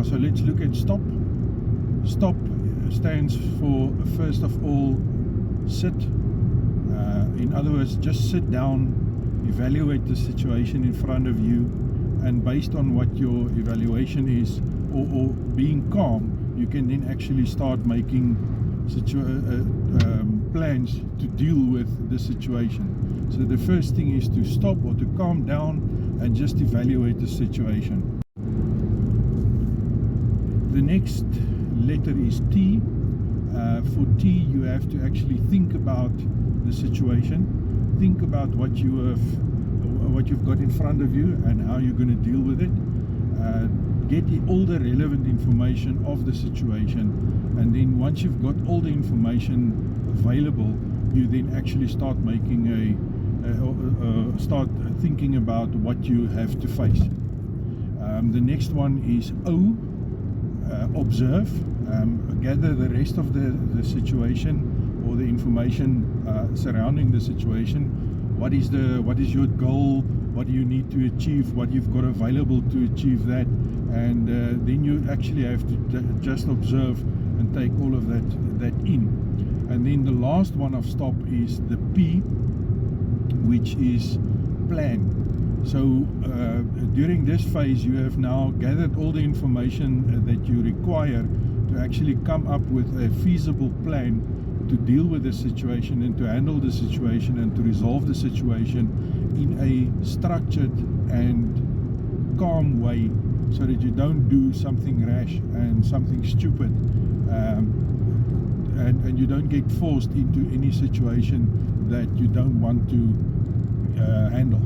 Yeah, so let's look at stop. Stop stands for, first of all, sit. In other words, just sit down, evaluate the situation in front of you, and based on what your evaluation is, or being calm, you can then actually start making plans to deal with the situation. So the first thing is to stop or to calm down and just evaluate the situation. The next letter is T. For T, you have to actually think about the situation. Think about what you've got in front of you and how you're going to deal with it. Get all the relevant information of the situation, and then once you've got all the information available, you then actually start making start thinking about what you have to face. The next one is O. Observe. Gather the rest of the situation or the information surrounding the situation. What is your goal? What do you need to achieve? What you've got available to achieve that? And then you actually have to just observe and take all of that in. And then the last one of stop is the P, which is plan. So during this phase, you have now gathered all the information that you require to actually come up with a feasible plan to deal with the situation and to handle the situation and to resolve the situation in a structured and calm way, so that you don't do something rash and something stupid, and you don't get forced into any situation that you don't want to handle.